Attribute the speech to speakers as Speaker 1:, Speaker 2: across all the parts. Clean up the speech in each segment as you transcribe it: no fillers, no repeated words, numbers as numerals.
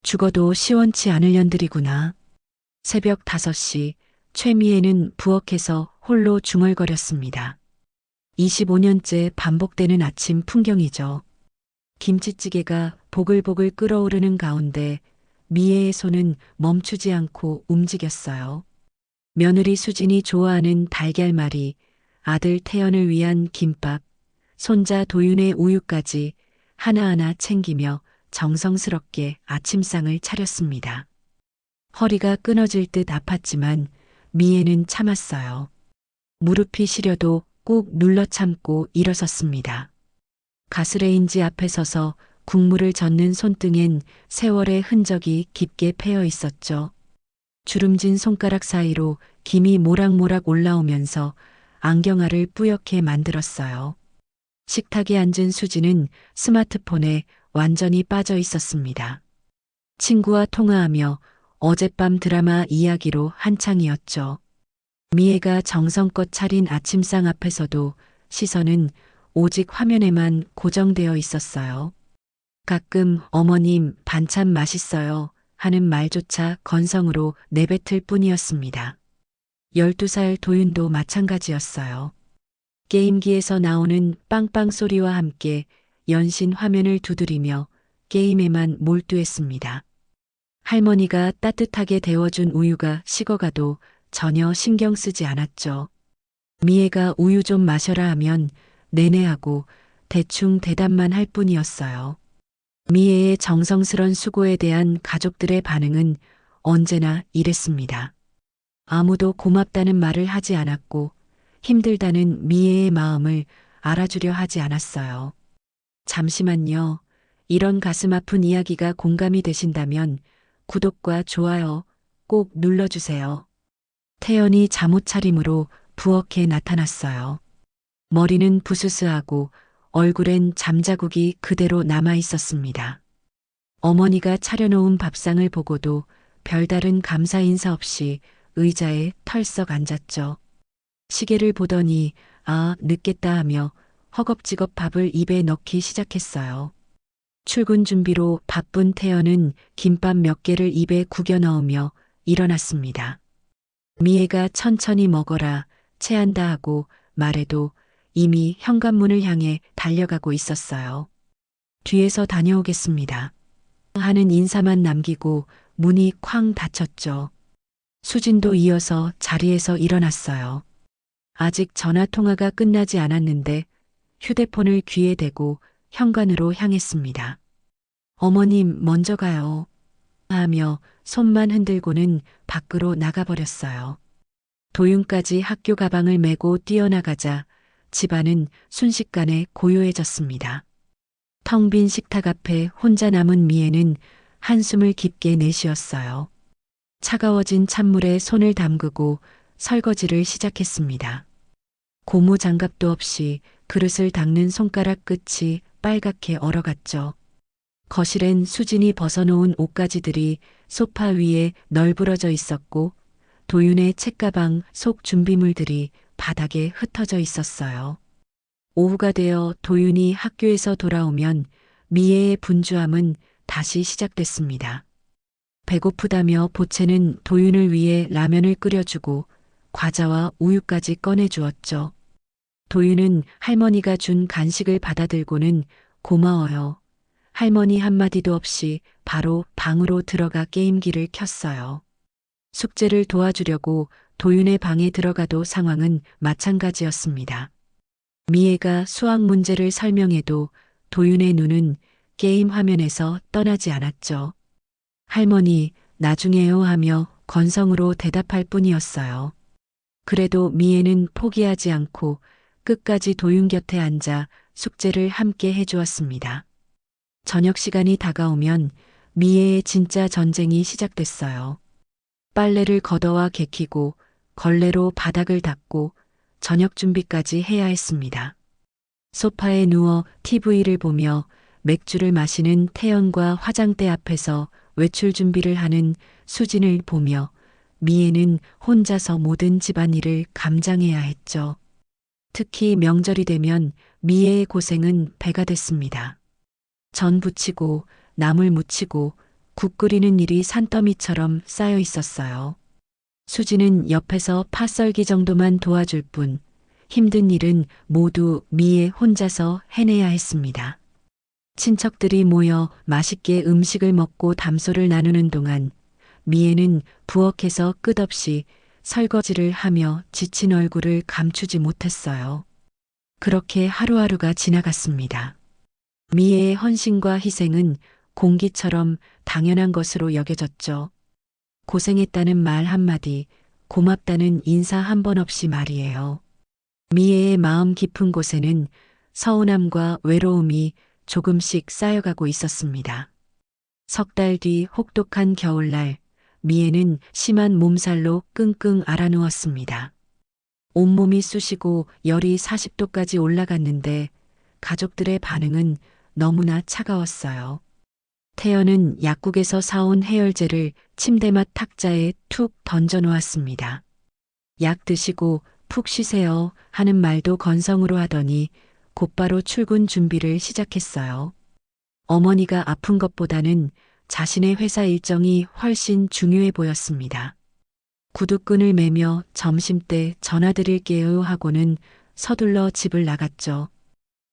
Speaker 1: 죽어도 시원치 않을 년들이구나. 새벽 5시 최미애는 부엌에서 홀로 중얼거렸습니다. 25년째 반복되는 아침 풍경이죠. 김치찌개가 보글보글 끓어오르는 가운데 미애의 손은 멈추지 않고 움직였어요. 며느리 수진이 좋아하는 달걀말이, 아들 태연을 위한 김밥, 손자 도윤의 우유까지 하나하나 챙기며 정성스럽게 아침상을 차렸습니다. 허리가 끊어질 듯 아팠지만 미애는 참았어요. 무릎이 시려도 꾹 눌러 참고 일어섰습니다. 가스레인지 앞에 서서 국물을 젓는 손등엔 세월의 흔적이 깊게 패여 있었죠. 주름진 손가락 사이로 김이 모락모락 올라오면서 안경알을 뿌옇게 만들었어요. 식탁에 앉은 수지는 스마트폰에 완전히 빠져 있었습니다. 친구와 통화하며 어젯밤 드라마 이야기로 한창이었죠. 미애가 정성껏 차린 아침상 앞에서도 시선은 오직 화면에만 고정되어 있었어요. 가끔 어머님 반찬 맛있어요 하는 말조차 건성으로 내뱉을 뿐이었습니다. 12살 도윤도 마찬가지였어요. 게임기에서 나오는 빵빵 소리와 함께 연신 화면을 두드리며 게임에만 몰두했습니다. 할머니가 따뜻하게 데워준 우유가 식어가도 전혀 신경 쓰지 않았죠. 미애가 우유 좀 마셔라 하면 내내하고 대충 대답만 할 뿐이었어요. 미애의 정성스런 수고에 대한 가족들의 반응은 언제나 이랬습니다. 아무도 고맙다는 말을 하지 않았고 힘들다는 미애의 마음을 알아주려 하지 않았어요. 잠시만요. 이런 가슴 아픈 이야기가 공감이 되신다면 구독과 좋아요 꼭 눌러주세요. 태연이 잠옷 차림으로 부엌에 나타났어요. 머리는 부스스하고 얼굴엔 잠자국이 그대로 남아 있었습니다. 어머니가 차려놓은 밥상을 보고도 별다른 감사 인사 없이 의자에 털썩 앉았죠. 시계를 보더니 늦겠다 하며 허겁지겁 밥을 입에 넣기 시작했어요. 출근 준비로 바쁜 태연은 김밥 몇 개를 입에 구겨 넣으며 일어났습니다. 미애가 천천히 먹어라, 체한다 하고 말해도 이미 현관문을 향해 달려가고 있었어요. 뒤에서 다녀오겠습니다. 하는 인사만 남기고 문이 쾅 닫혔죠. 수진도 이어서 자리에서 일어났어요. 아직 전화통화가 끝나지 않았는데 휴대폰을 귀에 대고 현관으로 향했습니다. 어머님 먼저 가요. 하며 손만 흔들고는 밖으로 나가버렸어요. 도윤까지 학교 가방을 메고 뛰어나가자 집안은 순식간에 고요해졌습니다. 텅 빈 식탁 앞에 혼자 남은 미애는 한숨을 깊게 내쉬었어요. 차가워진 찬물에 손을 담그고 설거지를 시작했습니다. 고무 장갑도 없이 그릇을 닦는 손가락 끝이 빨갛게 얼어갔죠. 거실엔 수진이 벗어놓은 옷가지들이 소파 위에 널브러져 있었고 도윤의 책가방 속 준비물들이 바닥에 흩어져 있었어요. 오후가 되어 도윤이 학교에서 돌아오면 미애의 분주함은 다시 시작됐습니다. 배고프다며 보채는 도윤을 위해 라면을 끓여주고 과자와 우유까지 꺼내주었죠. 도윤은 할머니가 준 간식을 받아들고는 고마워요. 할머니 한마디도 없이 바로 방으로 들어가 게임기를 켰어요. 숙제를 도와주려고 도윤의 방에 들어가도 상황은 마찬가지였습니다. 미애가 수학 문제를 설명해도 도윤의 눈은 게임 화면에서 떠나지 않았죠. 할머니, 나중에요 하며 건성으로 대답할 뿐이었어요. 그래도 미애는 포기하지 않고 끝까지 도윤 곁에 앉아 숙제를 함께 해주었습니다. 저녁 시간이 다가오면 미애의 진짜 전쟁이 시작됐어요. 빨래를 걷어와 개키고 걸레로 바닥을 닦고 저녁 준비까지 해야 했습니다. 소파에 누워 TV를 보며 맥주를 마시는 태연과 화장대 앞에서 외출 준비를 하는 수진을 보며 미애는 혼자서 모든 집안일을 감당해야 했죠. 특히 명절이 되면 미애의 고생은 배가 됐습니다. 전 부치고 나물 무치고 국 끓이는 일이 산더미처럼 쌓여 있었어요. 수지는 옆에서 파 썰기 정도만 도와줄 뿐 힘든 일은 모두 미애 혼자서 해내야 했습니다. 친척들이 모여 맛있게 음식을 먹고 담소를 나누는 동안 미애는 부엌에서 끝없이 설거지를 하며 지친 얼굴을 감추지 못했어요. 그렇게 하루하루가 지나갔습니다. 미애의 헌신과 희생은 공기처럼 당연한 것으로 여겨졌죠. 고생했다는 말 한마디, 고맙다는 인사 한 번 없이 말이에요. 미애의 마음 깊은 곳에는 서운함과 외로움이 조금씩 쌓여가고 있었습니다. 석 달 뒤 혹독한 겨울날, 미애는 심한 몸살로 끙끙 앓아누웠습니다. 온몸이 쑤시고 열이 40도까지 올라갔는데 가족들의 반응은 너무나 차가웠어요. 태연은 약국에서 사온 해열제를 침대맡 탁자에 툭 던져 놓았습니다. 약 드시고 푹 쉬세요 하는 말도 건성으로 하더니 곧바로 출근 준비를 시작했어요. 어머니가 아픈 것보다는 자신의 회사 일정이 훨씬 중요해 보였습니다. 구두끈을 매며 점심때 전화드릴게요 하고는 서둘러 집을 나갔죠.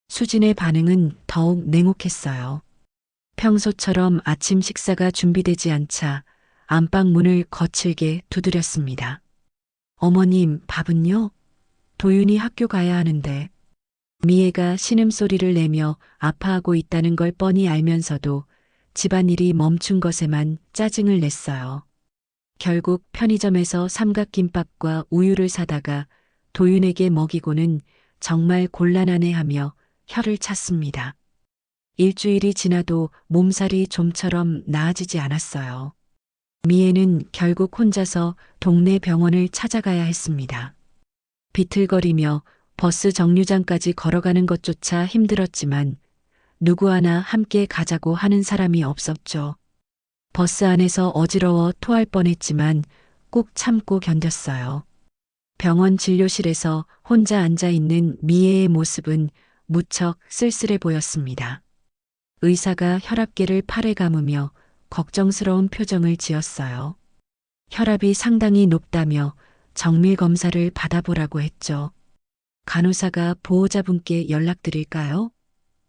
Speaker 1: 수진의 반응은 더욱 냉혹했어요. 평소처럼 아침 식사가 준비되지 않자 안방 문을 거칠게 두드렸습니다. 어머님, 밥은요? 도윤이 학교 가야 하는데. 미애가 신음소리를 내며 아파하고 있다는 걸 뻔히 알면서도 집안일이 멈춘 것에만 짜증을 냈어요. 결국 편의점에서 삼각김밥과 우유를 사다가 도윤에게 먹이고는 정말 곤란하네 하며 혀를 찼습니다. 일주일이 지나도 몸살이 좀처럼 나아지지 않았어요. 미애는 결국 혼자서 동네 병원을 찾아가야 했습니다. 비틀거리며 버스 정류장까지 걸어가는 것조차 힘들었지만 누구 하나 함께 가자고 하는 사람이 없었죠. 버스 안에서 어지러워 토할 뻔했지만 꾹 참고 견뎠어요. 병원 진료실에서 혼자 앉아 있는 미애의 모습은 무척 쓸쓸해 보였습니다. 의사가 혈압계를 팔에 감으며 걱정스러운 표정을 지었어요. 혈압이 상당히 높다며 정밀 검사를 받아보라고 했죠. 간호사가 보호자분께 연락드릴까요?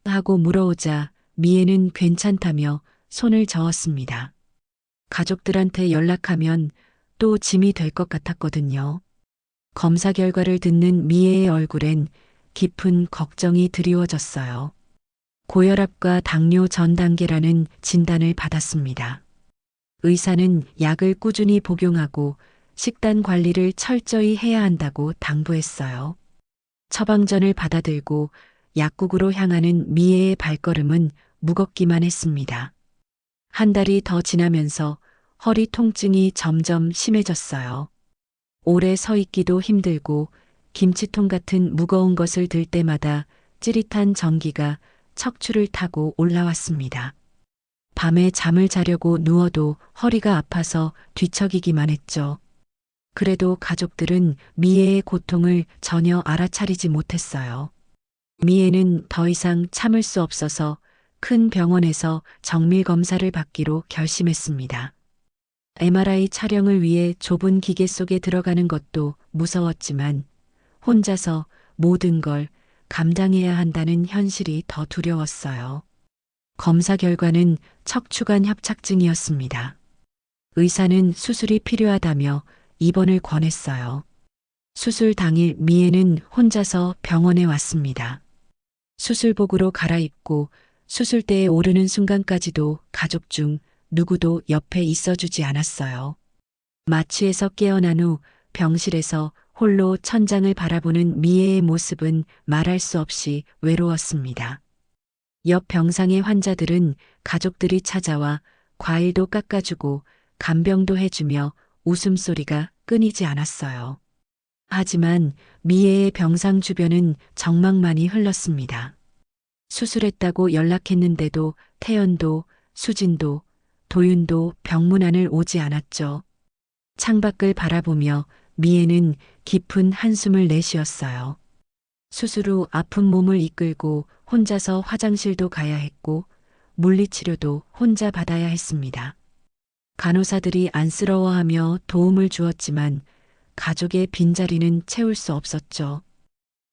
Speaker 1: 하고 물어오자 미애는 괜찮다며 손을 저었습니다. 가족들한테 연락하면 또 짐이 될 것 같았거든요. 검사 결과를 듣는 미애의 얼굴엔 깊은 걱정이 드리워졌어요. 고혈압과 당뇨 전 단계라는 진단을 받았습니다. 의사는 약을 꾸준히 복용하고 식단 관리를 철저히 해야 한다고 당부했어요. 처방전을 받아들고 약국으로 향하는 미애의 발걸음은 무겁기만 했습니다. 한 달이 더 지나면서 허리 통증이 점점 심해졌어요. 오래 서 있기도 힘들고 김치통 같은 무거운 것을 들 때마다 찌릿한 전기가 척추를 타고 올라왔습니다. 밤에 잠을 자려고 누워도 허리가 아파서 뒤척이기만 했죠. 그래도 가족들은 미애의 고통을 전혀 알아차리지 못했어요. 미애는 더 이상 참을 수 없어서 큰 병원에서 정밀 검사를 받기로 결심했습니다. MRI 촬영을 위해 좁은 기계 속에 들어가는 것도 무서웠지만 혼자서 모든 걸 감당해야 한다는 현실이 더 두려웠어요. 검사 결과는 척추관 협착증이었습니다. 의사는 수술이 필요하다며 입원을 권했어요. 수술 당일 미애는 혼자서 병원에 왔습니다. 수술복으로 갈아입고 수술대에 오르는 순간까지도 가족 중 누구도 옆에 있어주지 않았어요. 마취에서 깨어난 후 병실에서 홀로 천장을 바라보는 미애의 모습은 말할 수 없이 외로웠습니다. 옆 병상의 환자들은 가족들이 찾아와 과일도 깎아주고 간병도 해주며 웃음소리가 끊이지 않았어요. 하지만 미애의 병상 주변은 적막만이 흘렀습니다. 수술했다고 연락했는데도 태연도, 수진도, 도윤도 병문안을 오지 않았죠. 창밖을 바라보며 미애는 깊은 한숨을 내쉬었어요. 수술 후 아픈 몸을 이끌고 혼자서 화장실도 가야 했고 물리치료도 혼자 받아야 했습니다. 간호사들이 안쓰러워하며 도움을 주었지만 가족의 빈자리는 채울 수 없었죠.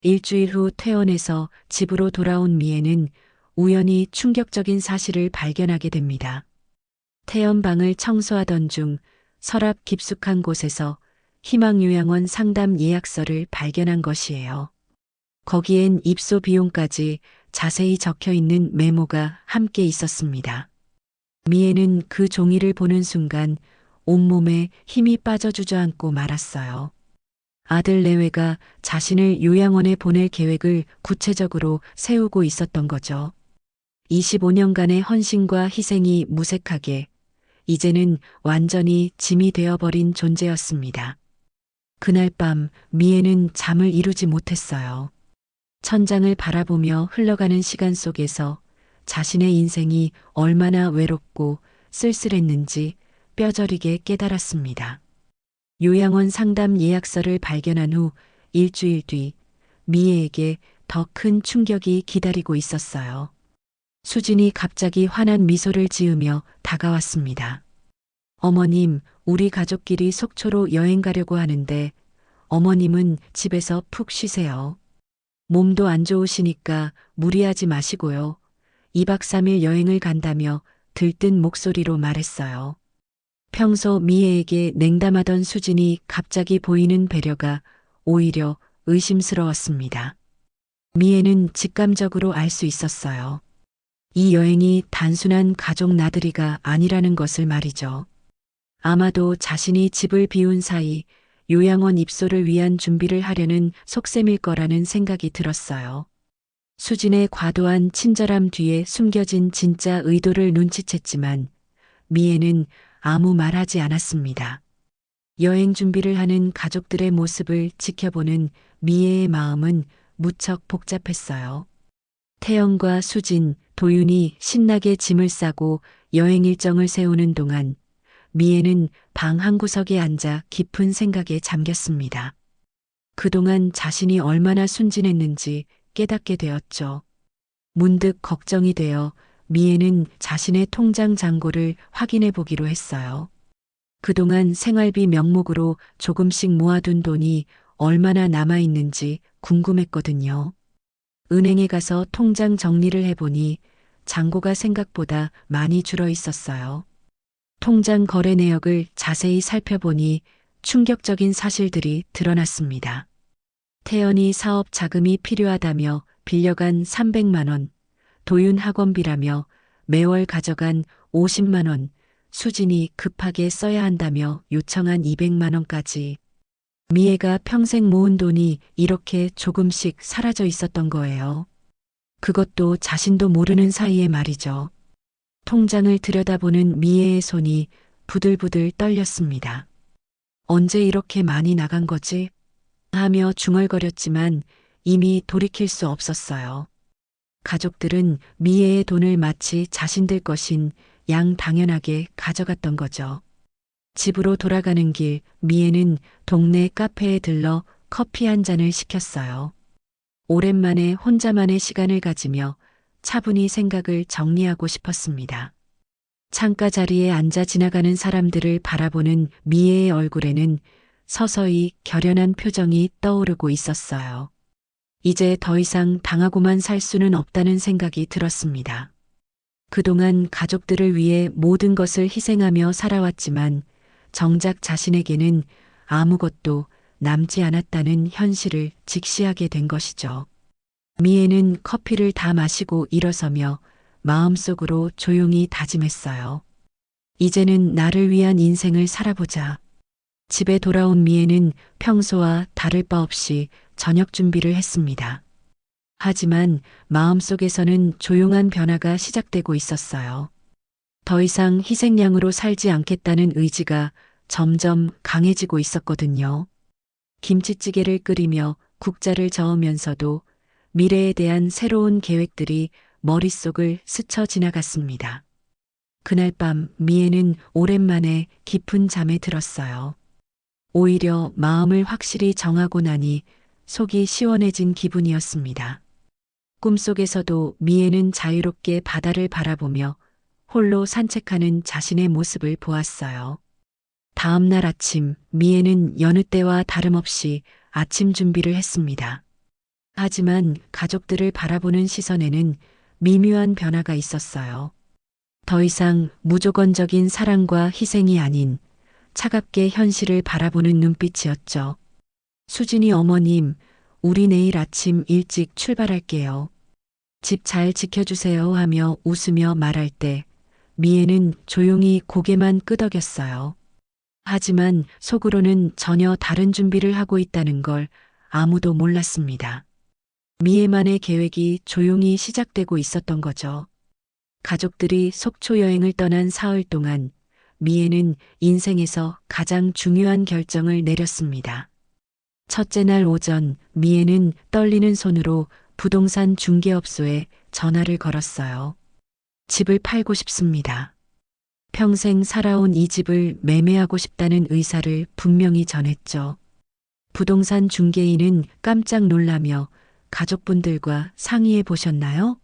Speaker 1: 일주일 후 퇴원해서 집으로 돌아온 미애는 우연히 충격적인 사실을 발견하게 됩니다. 퇴원방을 청소하던 중 서랍 깊숙한 곳에서 희망요양원 상담 예약서를 발견한 것이에요. 거기엔 입소 비용까지 자세히 적혀 있는 메모가 함께 있었습니다. 미애는 그 종이를 보는 순간 온몸에 힘이 빠져 주저앉고 말았어요. 아들 내외가 자신을 요양원에 보낼 계획을 구체적으로 세우고 있었던 거죠. 25년간의 헌신과 희생이 무색하게 이제는 완전히 짐이 되어버린 존재였습니다. 그날 밤 미애는 잠을 이루지 못했어요. 천장을 바라보며 흘러가는 시간 속에서 자신의 인생이 얼마나 외롭고 쓸쓸했는지 뼈저리게 깨달았습니다. 요양원 상담 예약서를 발견한 후 일주일 뒤 미애에게 더 큰 충격이 기다리고 있었어요. 수진이 갑자기 환한 미소를 지으며 다가왔습니다. 어머님, 우리 가족끼리 속초로 여행 가려고 하는데 어머님은 집에서 푹 쉬세요. 몸도 안 좋으시니까 무리하지 마시고요. 2박 3일 여행을 간다며 들뜬 목소리로 말했어요. 평소 미애에게 냉담하던 수진이 갑자기 보이는 배려가 오히려 의심스러웠습니다. 미애는 직감적으로 알 수 있었어요. 이 여행이 단순한 가족 나들이가 아니라는 것을 말이죠. 아마도 자신이 집을 비운 사이 요양원 입소를 위한 준비를 하려는 속셈일 거라는 생각이 들었어요. 수진의 과도한 친절함 뒤에 숨겨진 진짜 의도를 눈치챘지만 미애는 아무 말하지 않았습니다. 여행 준비를 하는 가족들의 모습을 지켜보는 미애의 마음은 무척 복잡했어요. 태영과 수진, 도윤이 신나게 짐을 싸고 여행 일정을 세우는 동안 미애는 방 한 구석에 앉아 깊은 생각에 잠겼습니다. 그동안 자신이 얼마나 순진했는지 깨닫게 되었죠. 문득 걱정이 되어 미애는 자신의 통장 잔고를 확인해 보기로 했어요. 그동안 생활비 명목으로 조금씩 모아둔 돈이 얼마나 남아있는지 궁금했거든요. 은행에 가서 통장 정리를 해보니 잔고가 생각보다 많이 줄어 있었어요. 통장 거래 내역을 자세히 살펴보니 충격적인 사실들이 드러났습니다. 태연이 사업 자금이 필요하다며 빌려간 300만 원, 도윤 학원비라며 매월 가져간 50만 원, 수진이 급하게 써야 한다며 요청한 200만 원까지. 미애가 평생 모은 돈이 이렇게 조금씩 사라져 있었던 거예요. 그것도 자신도 모르는 사이에 말이죠. 통장을 들여다보는 미애의 손이 부들부들 떨렸습니다. 언제 이렇게 많이 나간 거지? 하며 중얼거렸지만 이미 돌이킬 수 없었어요. 가족들은 미애의 돈을 마치 자신들 것인 양 당연하게 가져갔던 거죠. 집으로 돌아가는 길 미애는 동네 카페에 들러 커피 한 잔을 시켰어요. 오랜만에 혼자만의 시간을 가지며 차분히 생각을 정리하고 싶었습니다. 창가 자리에 앉아 지나가는 사람들을 바라보는 미애의 얼굴에는 서서히 결연한 표정이 떠오르고 있었어요. 이제 더 이상 당하고만 살 수는 없다는 생각이 들었습니다. 그동안 가족들을 위해 모든 것을 희생하며 살아왔지만 정작 자신에게는 아무것도 남지 않았다는 현실을 직시하게 된 것이죠. 미애는 커피를 다 마시고 일어서며 마음속으로 조용히 다짐했어요. 이제는 나를 위한 인생을 살아보자. 집에 돌아온 미애는 평소와 다를 바 없이 저녁 준비를 했습니다. 하지만 마음속에서는 조용한 변화가 시작되고 있었어요. 더 이상 희생양으로 살지 않겠다는 의지가 점점 강해지고 있었거든요. 김치찌개를 끓이며 국자를 저으면서도 미래에 대한 새로운 계획들이 머릿속을 스쳐 지나갔습니다. 그날 밤 미애는 오랜만에 깊은 잠에 들었어요. 오히려 마음을 확실히 정하고 나니 속이 시원해진 기분이었습니다. 꿈속에서도 미애는 자유롭게 바다를 바라보며 홀로 산책하는 자신의 모습을 보았어요. 다음 날 아침, 미애는 여느 때와 다름없이 아침 준비를 했습니다. 하지만 가족들을 바라보는 시선에는 미묘한 변화가 있었어요. 더 이상 무조건적인 사랑과 희생이 아닌 차갑게 현실을 바라보는 눈빛이었죠. 수진이 어머님, 우리 내일 아침 일찍 출발할게요. 집 잘 지켜주세요 하며 웃으며 말할 때 미애는 조용히 고개만 끄덕였어요. 하지만 속으로는 전혀 다른 준비를 하고 있다는 걸 아무도 몰랐습니다. 미애만의 계획이 조용히 시작되고 있었던 거죠. 가족들이 속초 여행을 떠난 사흘 동안 미애는 인생에서 가장 중요한 결정을 내렸습니다. 첫째 날 오전 미애는 떨리는 손으로 부동산 중개업소에 전화를 걸었어요. 집을 팔고 싶습니다. 평생 살아온 이 집을 매매하고 싶다는 의사를 분명히 전했죠. 부동산 중개인은 깜짝 놀라며 가족분들과 상의해 보셨나요?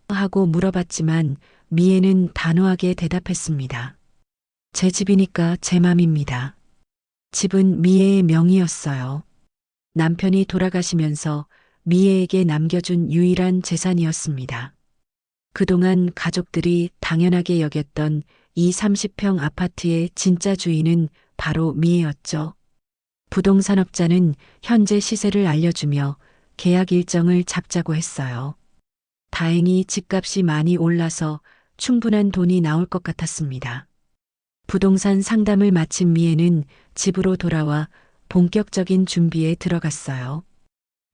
Speaker 1: 하고 물어봤지만 미애는 단호하게 대답했습니다. 제 집이니까 제 맘입니다. 집은 미애의 명의였어요. 남편이 돌아가시면서 미애에게 남겨준 유일한 재산이었습니다. 그동안 가족들이 당연하게 여겼던 이 30평 아파트의 진짜 주인은 바로 미애였죠. 부동산업자는 현재 시세를 알려주며 계약 일정을 잡자고 했어요. 다행히 집값이 많이 올라서 충분한 돈이 나올 것 같았습니다. 부동산 상담을 마친 미애는 집으로 돌아와 본격적인 준비에 들어갔어요.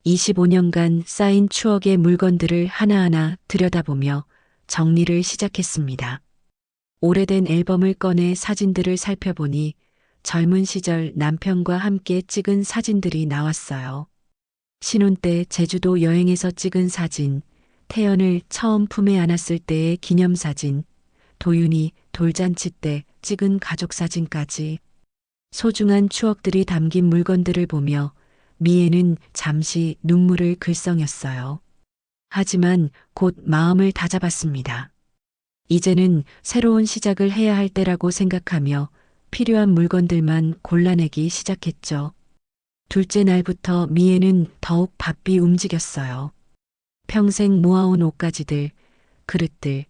Speaker 1: 25년간 쌓인 추억의 물건들을 하나하나 들여다보며 정리를 시작했습니다. 오래된 앨범을 꺼내 사진들을 살펴보니 젊은 시절 남편과 함께 찍은 사진들이 나왔어요. 신혼 때 제주도 여행에서 찍은 사진, 태연을 처음 품에 안았을 때의 기념사진, 도윤이 돌잔치 때 찍은 가족사진까지 소중한 추억들이 담긴 물건들을 보며 미애는 잠시 눈물을 글썽였어요. 하지만 곧 마음을 다잡았습니다. 이제는 새로운 시작을 해야 할 때라고 생각하며 필요한 물건들만 골라내기 시작했죠. 둘째 날부터 미애는 더욱 바삐 움직였어요. 평생 모아온 옷가지들, 그릇들,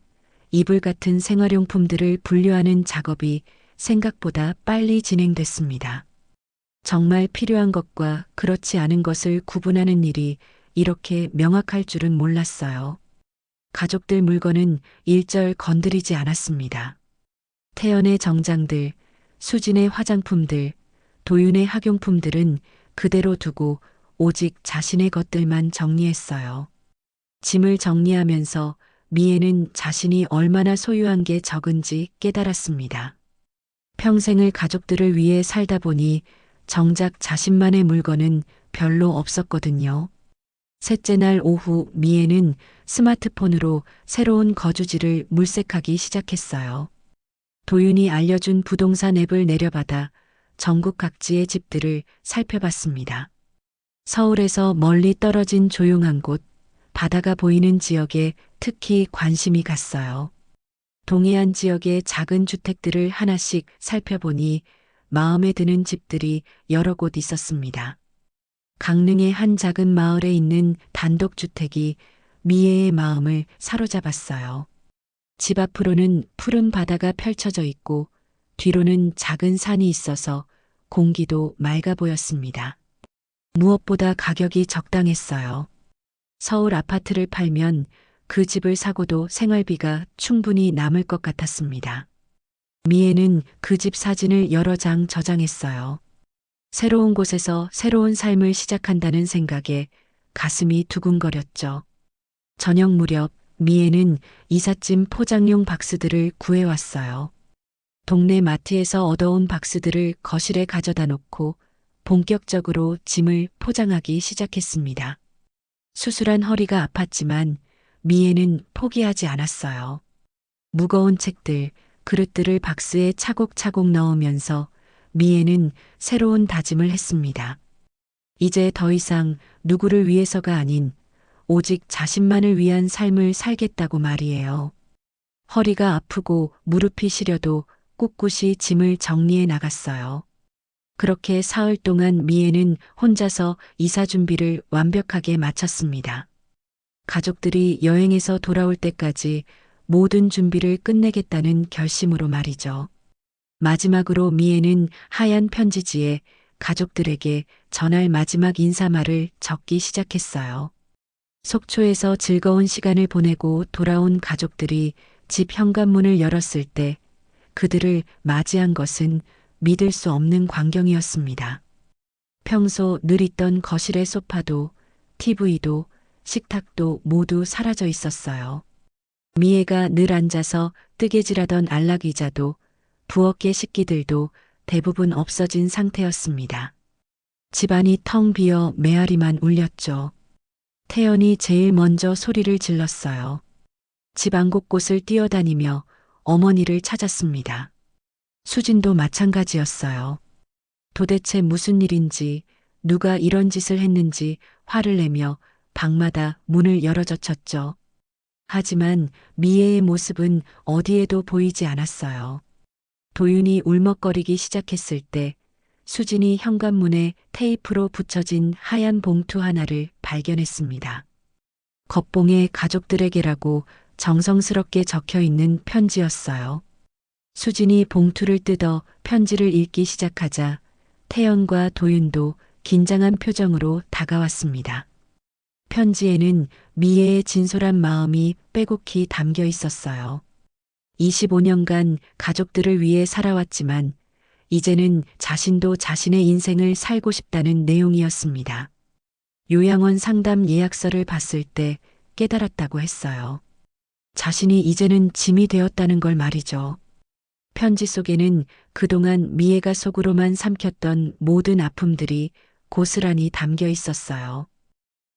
Speaker 1: 이불 같은 생활용품들을 분류하는 작업이 생각보다 빨리 진행됐습니다. 정말 필요한 것과 그렇지 않은 것을 구분하는 일이 이렇게 명확할 줄은 몰랐어요. 가족들 물건은 일절 건드리지 않았습니다. 태연의 정장들, 수진의 화장품들, 도윤의 학용품들은 그대로 두고 오직 자신의 것들만 정리했어요. 짐을 정리하면서 미애는 자신이 얼마나 소유한 게 적은지 깨달았습니다. 평생을 가족들을 위해 살다 보니 정작 자신만의 물건은 별로 없었거든요. 셋째 날 오후 미애는 스마트폰으로 새로운 거주지를 물색하기 시작했어요. 도윤이 알려준 부동산 앱을 내려받아 전국 각지의 집들을 살펴봤습니다. 서울에서 멀리 떨어진 조용한 곳, 바다가 보이는 지역에 특히 관심이 갔어요. 동해안 지역의 작은 주택들을 하나씩 살펴보니 마음에 드는 집들이 여러 곳 있었습니다. 강릉의 한 작은 마을에 있는 단독주택이 미애의 마음을 사로잡았어요. 집 앞으로는 푸른 바다가 펼쳐져 있고 뒤로는 작은 산이 있어서 공기도 맑아 보였습니다. 무엇보다 가격이 적당했어요. 서울 아파트를 팔면 그 집을 사고도 생활비가 충분히 남을 것 같았습니다. 미애는 그 집 사진을 여러 장 저장했어요. 새로운 곳에서 새로운 삶을 시작한다는 생각에 가슴이 두근거렸죠. 저녁 무렵 미애는 이삿짐 포장용 박스들을 구해왔어요. 동네 마트에서 얻어온 박스들을 거실에 가져다 놓고 본격적으로 짐을 포장하기 시작했습니다. 수술한 허리가 아팠지만 미애는 포기하지 않았어요. 무거운 책들, 그릇들을 박스에 차곡차곡 넣으면서 미애는 새로운 다짐을 했습니다. 이제 더 이상 누구를 위해서가 아닌 오직 자신만을 위한 삶을 살겠다고 말이에요. 허리가 아프고 무릎이 시려도 꿋꿋이 짐을 정리해 나갔어요. 그렇게 사흘 동안 미애는 혼자서 이사 준비를 완벽하게 마쳤습니다. 가족들이 여행에서 돌아올 때까지 모든 준비를 끝내겠다는 결심으로 말이죠. 마지막으로 미애는 하얀 편지지에 가족들에게 전할 마지막 인사말을 적기 시작했어요. 속초에서 즐거운 시간을 보내고 돌아온 가족들이 집 현관문을 열었을 때 그들을 맞이한 것은 믿을 수 없는 광경이었습니다. 평소 늘 있던 거실의 소파도 TV도 식탁도 모두 사라져 있었어요. 미애가 늘 앉아서 뜨개질하던 안락의자도 부엌의 식기들도 대부분 없어진 상태였습니다. 집안이 텅 비어 메아리만 울렸죠. 태연이 제일 먼저 소리를 질렀어요. 집안 곳곳을 뛰어다니며 어머니를 찾았습니다. 수진도 마찬가지였어요. 도대체 무슨 일인지 누가 이런 짓을 했는지 화를 내며 방마다 문을 열어젖혔죠. 하지만 미애의 모습은 어디에도 보이지 않았어요. 도윤이 울먹거리기 시작했을 때 수진이 현관문에 테이프로 붙여진 하얀 봉투 하나를 발견했습니다. 겉봉에 가족들에게라고 정성스럽게 적혀 있는 편지였어요. 수진이 봉투를 뜯어 편지를 읽기 시작하자 태연과 도윤도 긴장한 표정으로 다가왔습니다. 편지에는 미애의 진솔한 마음이 빼곡히 담겨 있었어요. 25년간 가족들을 위해 살아왔지만 이제는 자신도 자신의 인생을 살고 싶다는 내용이었습니다. 요양원 상담 예약서를 봤을 때 깨달았다고 했어요. 자신이 이제는 짐이 되었다는 걸 말이죠. 편지 속에는 그동안 미애가 속으로만 삼켰던 모든 아픔들이 고스란히 담겨 있었어요.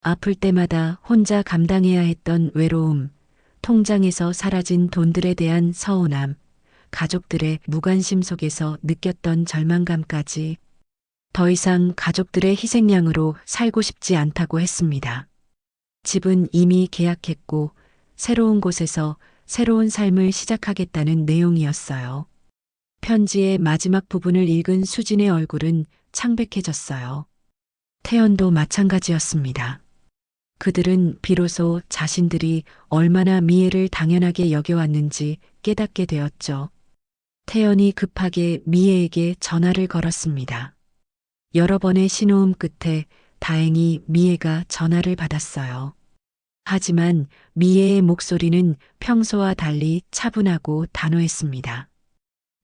Speaker 1: 아플 때마다 혼자 감당해야 했던 외로움, 통장에서 사라진 돈들에 대한 서운함, 가족들의 무관심 속에서 느꼈던 절망감까지 더 이상 가족들의 희생양으로 살고 싶지 않다고 했습니다. 집은 이미 계약했고 새로운 곳에서 새로운 삶을 시작하겠다는 내용이었어요. 편지의 마지막 부분을 읽은 수진의 얼굴은 창백해졌어요. 태연도 마찬가지였습니다. 그들은 비로소 자신들이 얼마나 미애를 당연하게 여겨왔는지 깨닫게 되었죠. 태연이 급하게 미애에게 전화를 걸었습니다. 여러 번의 신호음 끝에 다행히 미애가 전화를 받았어요. 하지만 미애의 목소리는 평소와 달리 차분하고 단호했습니다.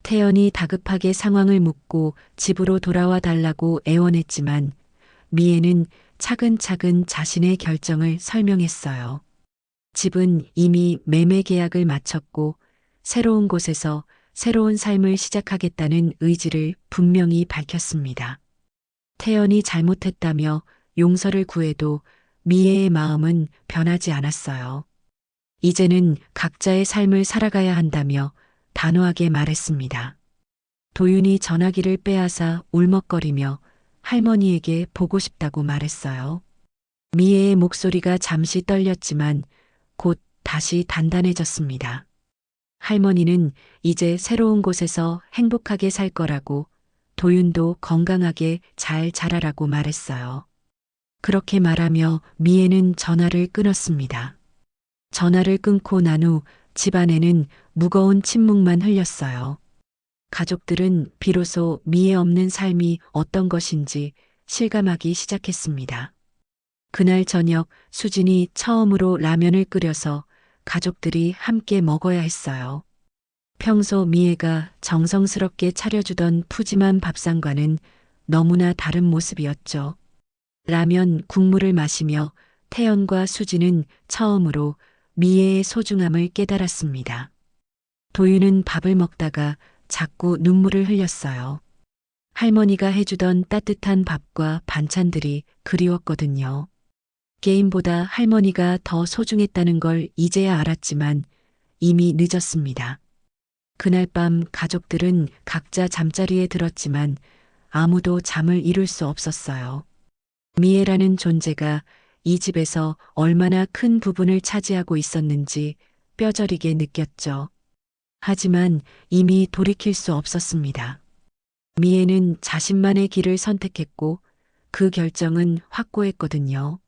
Speaker 1: 태연이 다급하게 상황을 묻고 집으로 돌아와 달라고 애원했지만 미애는 차근차근 자신의 결정을 설명했어요. 집은 이미 매매 계약을 마쳤고 새로운 곳에서 새로운 삶을 시작하겠다는 의지를 분명히 밝혔습니다. 태연이 잘못했다며 용서를 구해도 미애의 마음은 변하지 않았어요. 이제는 각자의 삶을 살아가야 한다며 단호하게 말했습니다. 도윤이 전화기를 빼앗아 울먹거리며 할머니에게 보고 싶다고 말했어요. 미애의 목소리가 잠시 떨렸지만 곧 다시 단단해졌습니다. 할머니는 이제 새로운 곳에서 행복하게 살 거라고 도윤도 건강하게 잘 자라라고 말했어요. 그렇게 말하며 미애는 전화를 끊었습니다. 전화를 끊고 난 후 집안에는 무거운 침묵만 흘렸어요. 가족들은 비로소 미애 없는 삶이 어떤 것인지 실감하기 시작했습니다. 그날 저녁 수진이 처음으로 라면을 끓여서 가족들이 함께 먹어야 했어요. 평소 미애가 정성스럽게 차려주던 푸짐한 밥상과는 너무나 다른 모습이었죠. 라면 국물을 마시며 태연과 수진은 처음으로 미애의 소중함을 깨달았습니다. 도윤은 밥을 먹다가 자꾸 눈물을 흘렸어요. 할머니가 해주던 따뜻한 밥과 반찬들이 그리웠거든요. 게임보다 할머니가 더 소중했다는 걸 이제야 알았지만 이미 늦었습니다. 그날 밤 가족들은 각자 잠자리에 들었지만 아무도 잠을 이룰 수 없었어요. 미애라는 존재가 이 집에서 얼마나 큰 부분을 차지하고 있었는지 뼈저리게 느꼈죠. 하지만 이미 돌이킬 수 없었습니다. 미애는 자신만의 길을 선택했고 그 결정은 확고했거든요.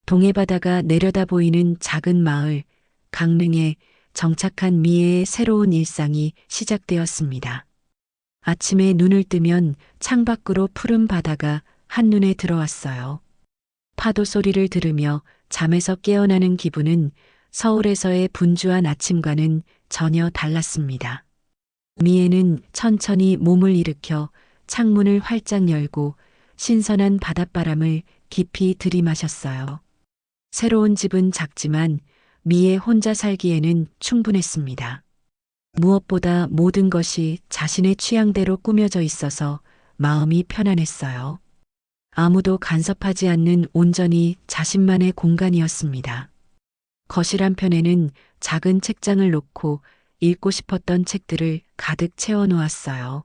Speaker 1: 동해바다가 내려다 보이는 작은 마을, 강릉에 정착한 미애의 새로운 일상이 시작되었습니다. 아침에 눈을 뜨면 창밖으로 푸른 바다가 한눈에 들어왔어요. 파도 소리를 들으며 잠에서 깨어나는 기분은 서울에서의 분주한 아침과는 전혀 달랐습니다. 미애는 천천히 몸을 일으켜 창문을 활짝 열고 신선한 바닷바람을 깊이 들이마셨어요. 새로운 집은 작지만 미애 혼자 살기에는 충분했습니다. 무엇보다 모든 것이 자신의 취향대로 꾸며져 있어서 마음이 편안했어요. 아무도 간섭하지 않는 온전히 자신만의 공간이었습니다. 거실 한편에는 작은 책장을 놓고 읽고 싶었던 책들을 가득 채워 놓았어요.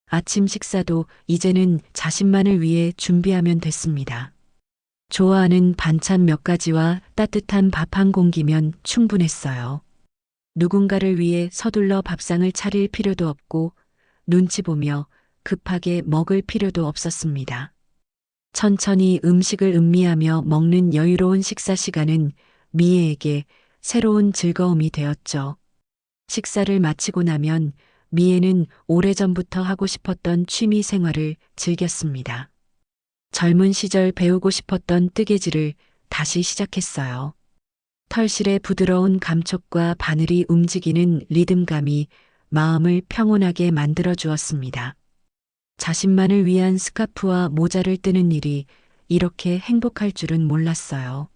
Speaker 1: 아침 식사도 이제는 자신만을 위해 준비하면 됐습니다. 좋아하는 반찬 몇 가지와 따뜻한 밥 한 공기면 충분했어요. 누군가를 위해 서둘러 밥상을 차릴 필요도 없고 눈치 보며 급하게 먹을 필요도 없었습니다. 천천히 음식을 음미하며 먹는 여유로운 식사 시간은 미애에게 새로운 즐거움이 되었죠. 식사를 마치고 나면 미애는 오래전부터 하고 싶었던 취미 생활을 즐겼습니다. 젊은 시절 배우고 싶었던 뜨개질을 다시 시작했어요. 털실의 부드러운 감촉과 바늘이 움직이는 리듬감이 마음을 평온하게 만들어 주었습니다. 자신만을 위한 스카프와 모자를 뜨는 일이 이렇게 행복할 줄은 몰랐어요.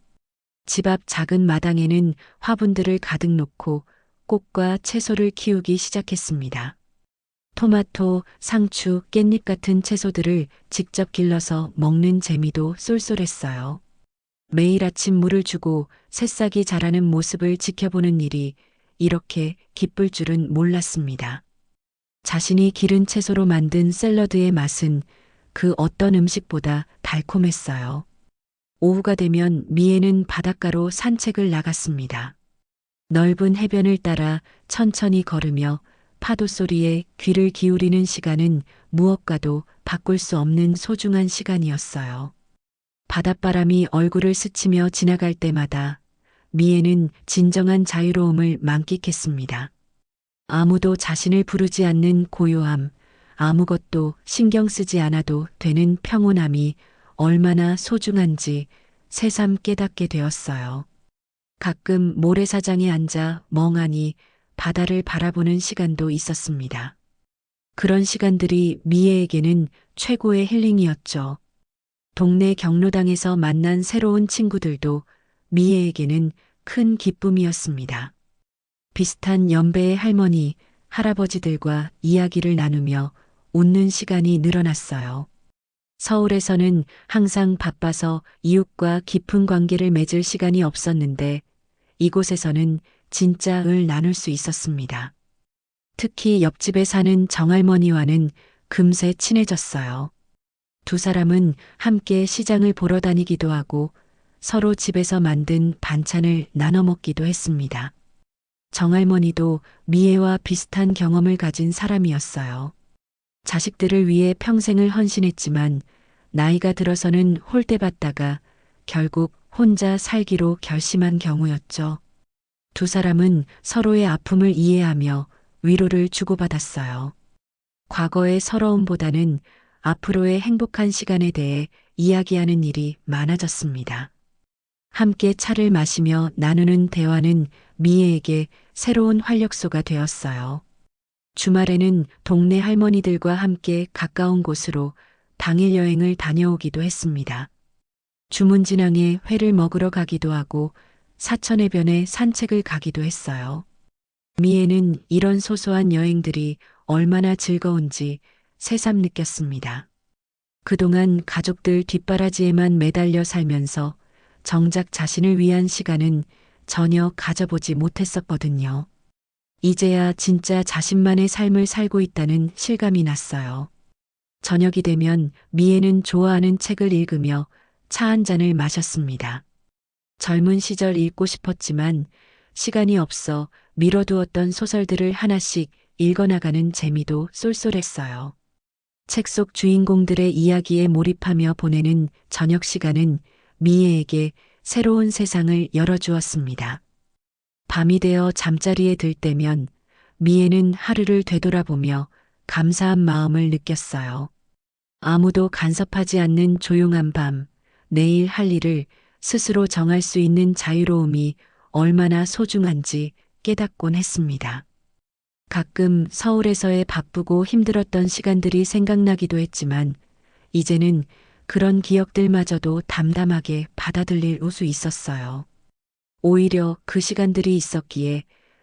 Speaker 1: 집 앞 작은 마당에는 화분들을 가득 놓고 꽃과 채소를 키우기 시작했습니다. 토마토, 상추, 깻잎 같은 채소들을 직접 길러서 먹는 재미도 쏠쏠했어요. 매일 아침 물을 주고 새싹이 자라는 모습을 지켜보는 일이 이렇게 기쁠 줄은 몰랐습니다. 자신이 기른 채소로 만든 샐러드의 맛은 그 어떤 음식보다 달콤했어요. 오후가 되면 미애는 바닷가로 산책을 나갔습니다. 넓은 해변을 따라 천천히 걸으며 파도 소리에 귀를 기울이는 시간은 무엇과도 바꿀 수 없는 소중한 시간이었어요. 바닷바람이 얼굴을 스치며 지나갈 때마다 미애는 진정한 자유로움을 만끽했습니다. 아무도 자신을 부르지 않는 고요함, 아무것도 신경 쓰지 않아도 되는 평온함이 얼마나 소중한지 새삼 깨닫게 되었어요. 가끔 모래사장에 앉아 멍하니 바다를 바라보는 시간도 있었습니다. 그런 시간들이 미애에게는 최고의 힐링이었죠. 동네 경로당에서 만난 새로운 친구들도 미애에게는 큰 기쁨이었습니다. 비슷한 연배의 할머니, 할아버지들과 이야기를 나누며 웃는 시간이 늘어났어요. 서울에서는 항상 바빠서 이웃과 깊은 관계를 맺을 시간이 없었는데 이곳에서는 진짜 을 나눌 수 있었습니다. 특히 옆집에 사는 정할머니와는 금세 친해졌어요. 두 사람은 함께 시장을 보러 다니기도 하고 서로 집에서 만든 반찬을 나눠 먹기도 했습니다. 정할머니도 미애와 비슷한 경험을 가진 사람이었어요. 자식들을 위해 평생을 헌신했지만 나이가 들어서는 홀대받다가 결국 혼자 살기로 결심한 경우였죠. 두 사람은 서로의 아픔을 이해하며 위로를 주고받았어요. 과거의 서러움보다는 앞으로의 행복한 시간에 대해 이야기하는 일이 많아졌습니다. 함께 차를 마시며 나누는 대화는 미애에게 새로운 활력소가 되었어요. 주말에는 동네 할머니들과 함께 가까운 곳으로 당일 여행을 다녀오기도 했습니다. 주문진항에 회를 먹으러 가기도 하고 사천해변에 산책을 가기도 했어요. 미애는 이런 소소한 여행들이 얼마나 즐거운지 새삼 느꼈습니다. 그동안 가족들 뒷바라지에만 매달려 살면서 정작 자신을 위한 시간은 전혀 가져보지 못했었거든요. 이제야 진짜 자신만의 삶을 살고 있다는 실감이 났어요. 저녁이 되면 미애는 좋아하는 책을 읽으며 차 한 잔을 마셨습니다. 젊은 시절 읽고 싶었지만 시간이 없어 미뤄두었던 소설들을 하나씩 읽어나가는 재미도 쏠쏠했어요. 책 속 주인공들의 이야기에 몰입하며 보내는 저녁 시간은 미애에게 새로운 세상을 열어주었습니다. 밤이 되어 잠자리에 들 때면 미애는 하루를 되돌아보며 감사한 마음을 느꼈어요. 아무도 간섭하지 않는 조용한 밤, 내일 할 일을 스스로 정할 수 있는 자유로움이 얼마나 소중한지 깨닫곤 했습니다. 가끔 서울에서의 바쁘고 힘들었던 시간들이 생각나기도 했지만 이제는 그런 기억들마저도 담담하게 받아들일 수 있었어요. 오히려 그 시간들이 있었기에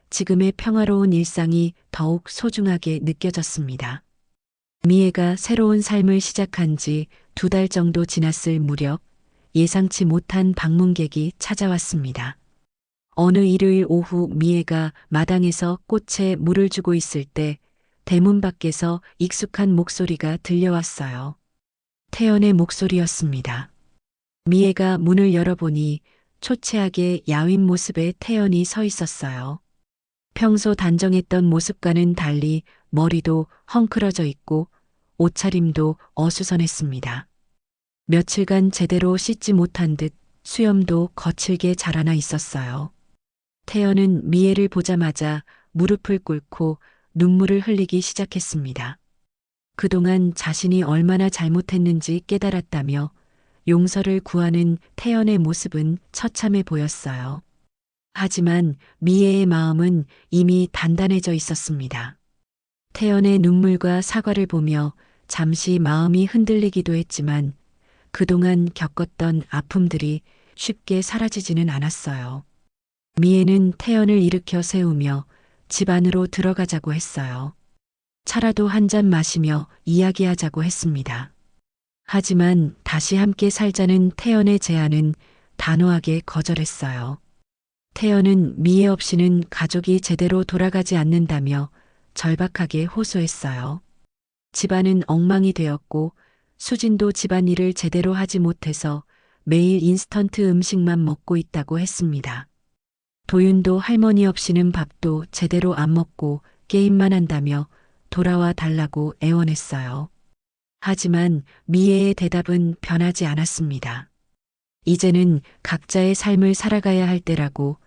Speaker 1: 지금의 평화로운 일상이 더욱 소중하게 느껴졌습니다. 미애가 새로운 삶을 시작한 지 2달 정도 지났을 무렵 예상치 못한 방문객이 찾아왔습니다. 어느 일요일 오후 미애가 마당에서 꽃에 물을 주고 있을 때 대문 밖에서 익숙한 목소리가 들려왔어요. 태연의 목소리였습니다. 미애가 문을 열어보니 초췌하게 야윈 모습의 태연이 서 있었어요. 평소 단정했던 모습과는 달리 머리도 헝클어져 있고 옷차림도 어수선했습니다. 며칠간 제대로 씻지 못한 듯 수염도 거칠게 자라나 있었어요. 태연은 미애를 보자마자 무릎을 꿇고 눈물을 흘리기 시작했습니다. 그동안 자신이 얼마나 잘못했는지 깨달았다며 용서를 구하는 태연의 모습은 처참해 보였어요. 하지만 미애의 마음은 이미 단단해져 있었습니다. 태연의 눈물과 사과를 보며 잠시 마음이 흔들리기도 했지만 그동안 겪었던 아픔들이 쉽게 사라지지는 않았어요. 미애는 태연을 일으켜 세우며 집 안으로 들어가자고 했어요. 차라도 한 잔 마시며 이야기하자고 했습니다. 하지만 다시 함께 살자는 태연의 제안은 단호하게 거절했어요. 태연은 미애 없이는 가족이 제대로 돌아가지 않는다며 절박하게 호소했어요. 집안은 엉망이 되었고 수진도 집안일을 제대로 하지 못해서 매일 인스턴트 음식만 먹고 있다고 했습니다. 도윤도 할머니 없이는 밥도 제대로 안 먹고 게임만 한다며 돌아와 달라고 애원했어요. 하지만 미애의 대답은 변하지 않았습니다. 이제는 각자의 삶을 살아가야 할 때라고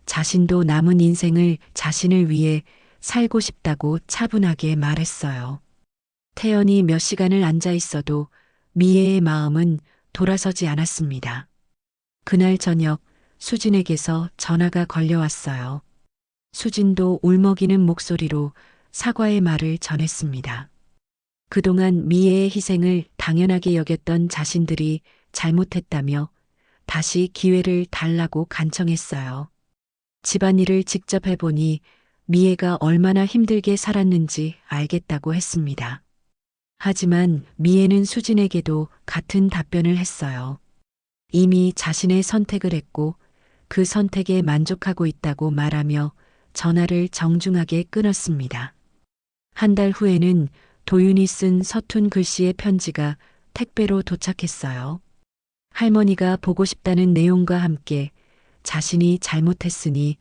Speaker 1: 자신도 남은 인생을 자신을 위해 살고 싶다고 차분하게 말했어요. 태연이 몇 시간을 앉아 있어도 미애의 마음은 돌아서지 않았습니다. 그날 저녁 수진에게서 전화가 걸려왔어요. 수진도 울먹이는 목소리로 사과의 말을 전했습니다. 그동안 미애의 희생을 당연하게 여겼던 자신들이 잘못했다며 다시 기회를 달라고 간청했어요. 집안일을 직접 해보니 미애가 얼마나 힘들게 살았는지 알겠다고 했습니다. 하지만 미애는 수진에게도 같은 답변을 했어요. 이미 자신의 선택을 했고 그 선택에 만족하고 있다고 말하며 전화를 정중하게 끊었습니다. 한 달 후에는 도윤이 쓴 서툰 글씨의 편지가 택배로 도착했어요. 할머니가 보고 싶다는 내용과 함께 자신이 잘못했으니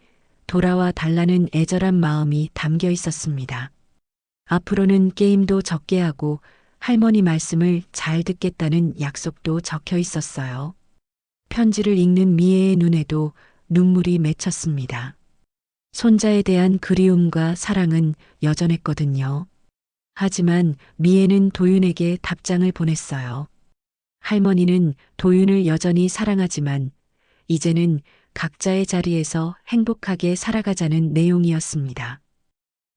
Speaker 1: 돌아와 달라는 애절한 마음이 담겨 있었습니다. 앞으로는 게임도 적게 하고 할머니 말씀을 잘 듣겠다는 약속도 적혀 있었어요. 편지를 읽는 미애의 눈에도 눈물이 맺혔습니다. 손자에 대한 그리움과 사랑은 여전했거든요. 하지만 미애는 도윤에게 답장을 보냈어요. 할머니는 도윤을 여전히 사랑하지만 이제는 각자의 자리에서 행복하게 살아가자는 내용이었습니다.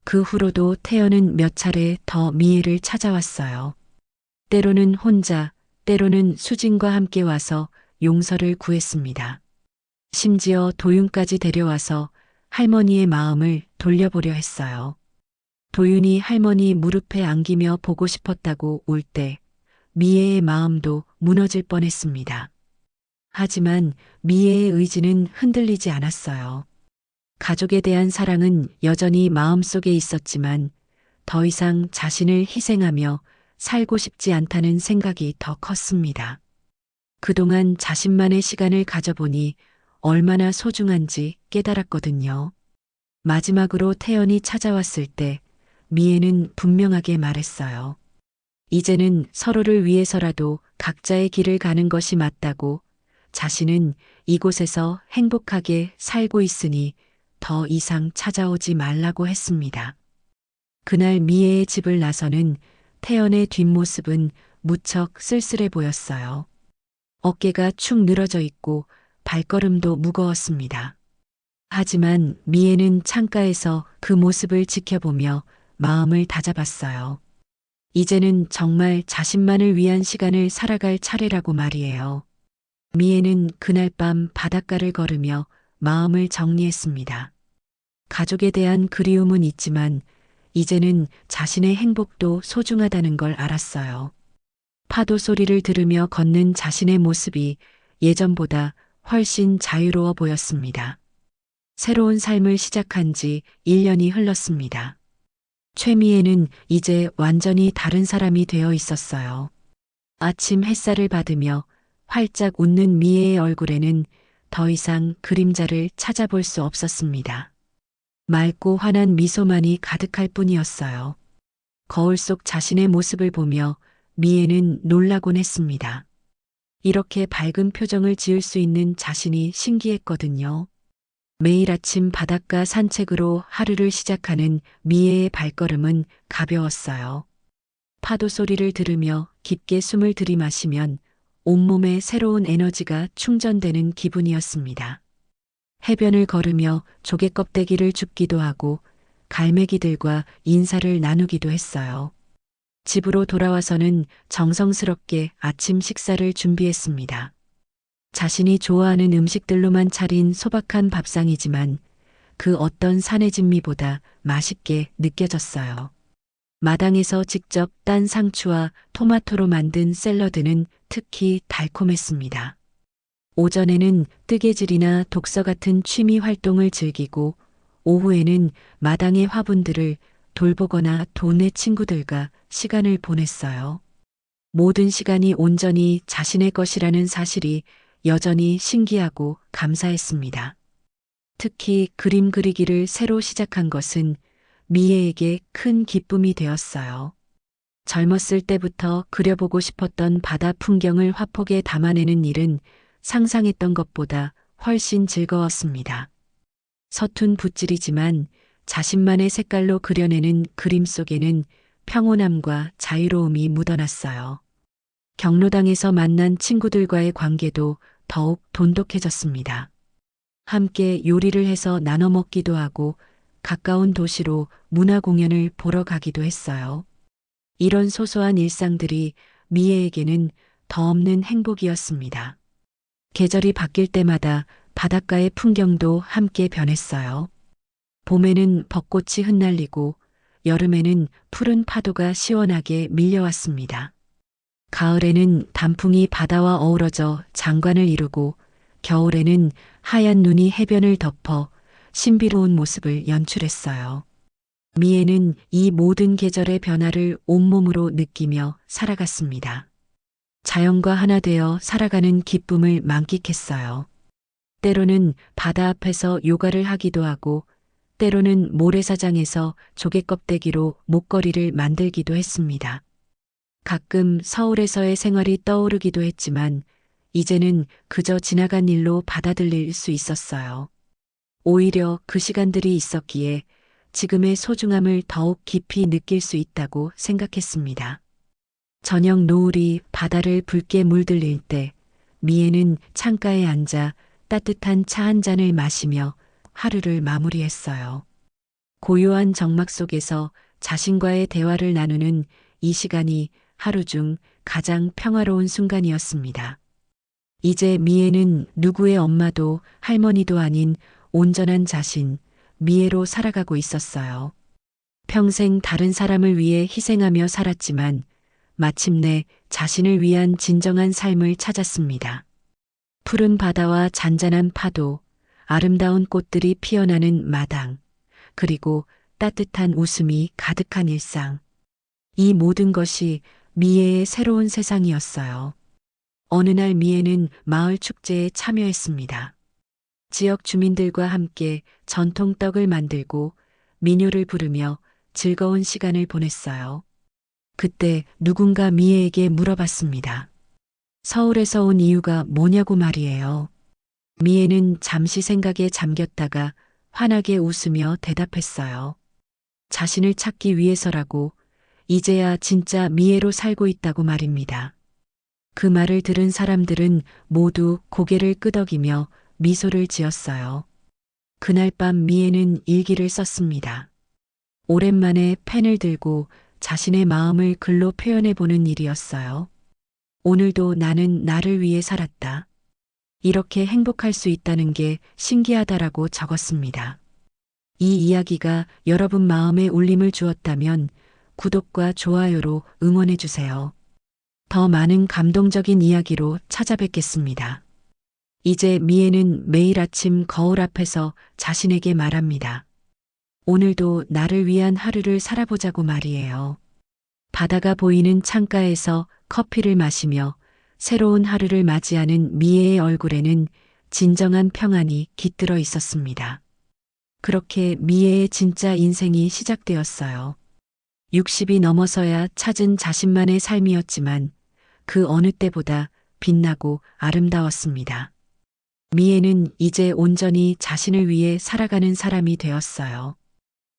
Speaker 1: 그 후로도 태연은 몇 차례 더 미애를 찾아왔어요. 때로는 혼자, 때로는 수진과 함께 와서 용서를 구했습니다. 심지어 도윤까지 데려와서 할머니의 마음을 돌려보려 했어요. 도윤이 할머니 무릎에 안기며 보고 싶었다고 울 때 미애의 마음도 무너질 뻔했습니다. 하지만 미애의 의지는 흔들리지 않았어요. 가족에 대한 사랑은 여전히 마음속에 있었지만 더 이상 자신을 희생하며 살고 싶지 않다는 생각이 더 컸습니다. 그동안 자신만의 시간을 가져보니 얼마나 소중한지 깨달았거든요. 마지막으로 태연이 찾아왔을 때 미애는 분명하게 말했어요. 이제는 서로를 위해서라도 각자의 길을 가는 것이 맞다고, 자신은 이곳에서 행복하게 살고 있으니 더 이상 찾아오지 말라고 했습니다. 그날 미애의 집을 나서는 태연의 뒷모습은 무척 쓸쓸해 보였어요. 어깨가 축 늘어져 있고 발걸음도 무거웠습니다. 하지만 미애는 창가에서 그 모습을 지켜보며 마음을 다잡았어요. 이제는 정말 자신만을 위한 시간을 살아갈 차례라고 말이에요. 미애는 그날 밤 바닷가를 걸으며 마음을 정리했습니다. 가족에 대한 그리움은 있지만 이제는 자신의 행복도 소중하다는 걸 알았어요. 파도 소리를 들으며 걷는 자신의 모습이 예전보다 훨씬 자유로워 보였습니다. 새로운 삶을 시작한 지 1년이 흘렀습니다. 최미애는 이제 완전히 다른 사람이 되어 있었어요. 아침 햇살을 받으며 활짝 웃는 미애의 얼굴에는 더 이상 그림자를 찾아볼 수 없었습니다. 맑고 환한 미소만이 가득할 뿐이었어요. 거울 속 자신의 모습을 보며 미애는 놀라곤 했습니다. 이렇게 밝은 표정을 지을 수 있는 자신이 신기했거든요. 매일 아침 바닷가 산책으로 하루를 시작하는 미애의 발걸음은 가벼웠어요. 파도 소리를 들으며 깊게 숨을 들이마시면 온몸에 새로운 에너지가 충전되는 기분이었습니다. 해변을 걸으며 조개 껍데기를 줍기도 하고 갈매기들과 인사를 나누기도 했어요. 집으로 돌아와서는 정성스럽게 아침 식사를 준비했습니다. 자신이 좋아하는 음식들로만 차린 소박한 밥상이지만 그 어떤 산의 진미보다 맛있게 느껴졌어요. 마당에서 직접 딴 상추와 토마토로 만든 샐러드는 특히 달콤했습니다. 오전에는 뜨개질이나 독서 같은 취미 활동을 즐기고 오후에는 마당의 화분들을 돌보거나 동네 친구들과 시간을 보냈어요. 모든 시간이 온전히 자신의 것이라는 사실이 여전히 신기하고 감사했습니다. 특히 그림 그리기를 새로 시작한 것은 미애에게 큰 기쁨이 되었어요. 젊었을 때부터 그려보고 싶었던 바다 풍경을 화폭에 담아내는 일은 상상했던 것보다 훨씬 즐거웠습니다. 서툰 붓질이지만 자신만의 색깔로 그려내는 그림 속에는 평온함과 자유로움이 묻어났어요. 경로당에서 만난 친구들과의 관계도 더욱 돈독해졌습니다. 함께 요리를 해서 나눠 먹기도 하고 가까운 도시로 문화 공연을 보러 가기도 했어요. 이런 소소한 일상들이 미애에게는 더 없는 행복이었습니다. 계절이 바뀔 때마다 바닷가의 풍경도 함께 변했어요. 봄에는 벚꽃이 흩날리고 여름에는 푸른 파도가 시원하게 밀려왔습니다. 가을에는 단풍이 바다와 어우러져 장관을 이루고 겨울에는 하얀 눈이 해변을 덮어 신비로운 모습을 연출했어요. 미애는 이 모든 계절의 변화를 온몸으로 느끼며 살아갔습니다. 자연과 하나 되어 살아가는 기쁨을 만끽했어요. 때로는 바다 앞에서 요가를 하기도 하고 때로는 모래사장에서 조개 껍데기로 목걸이를 만들기도 했습니다. 가끔 서울에서의 생활이 떠오르기도 했지만 이제는 그저 지나간 일로 받아들일 수 있었어요. 오히려 그 시간들이 있었기에 지금의 소중함을 더욱 깊이 느낄 수 있다고 생각했습니다. 저녁 노을이 바다를 붉게 물들일 때 미애는 창가에 앉아 따뜻한 차 한 잔을 마시며 하루를 마무리했어요. 고요한 정막 속에서 자신과의 대화를 나누는 이 시간이 하루 중 가장 평화로운 순간이었습니다. 이제 미애는 누구의 엄마도 할머니도 아닌 온전한 자신, 미애로 살아가고 있었어요. 평생 다른 사람을 위해 희생하며 살았지만 마침내 자신을 위한 진정한 삶을 찾았습니다. 푸른 바다와 잔잔한 파도, 아름다운 꽃들이 피어나는 마당, 그리고 따뜻한 웃음이 가득한 일상. 이 모든 것이 미애의 새로운 세상이었어요. 어느 날 미애는 마을 축제에 참여했습니다. 지역 주민들과 함께 전통 떡을 만들고 민요를 부르며 즐거운 시간을 보냈어요. 그때 누군가 미애에게 물어봤습니다. 서울에서 온 이유가 뭐냐고 말이에요. 미애는 잠시 생각에 잠겼다가 환하게 웃으며 대답했어요. 자신을 찾기 위해서라고, 이제야 진짜 미애로 살고 있다고 말입니다. 그 말을 들은 사람들은 모두 고개를 끄덕이며 미소를 지었어요. 그날 밤 미애는 일기를 썼습니다. 오랜만에 펜을 들고 자신의 마음을 글로 표현해 보는 일이었어요. 오늘도 나는 나를 위해 살았다. 이렇게 행복할 수 있다는 게 신기하다라고 적었습니다. 이 이야기가 여러분 마음에 울림을 주었다면 구독과 좋아요로 응원해 주세요. 더 많은 감동적인 이야기로 찾아뵙겠습니다. 이제 미애는 매일 아침 거울 앞에서 자신에게 말합니다. 오늘도 나를 위한 하루를 살아보자고 말이에요. 바다가 보이는 창가에서 커피를 마시며 새로운 하루를 맞이하는 미애의 얼굴에는 진정한 평안이 깃들어 있었습니다. 그렇게 미애의 진짜 인생이 시작되었어요. 60이 넘어서야 찾은 자신만의 삶이었지만 그 어느 때보다 빛나고 아름다웠습니다. 미애는 이제 온전히 자신을 위해 살아가는 사람이 되었어요.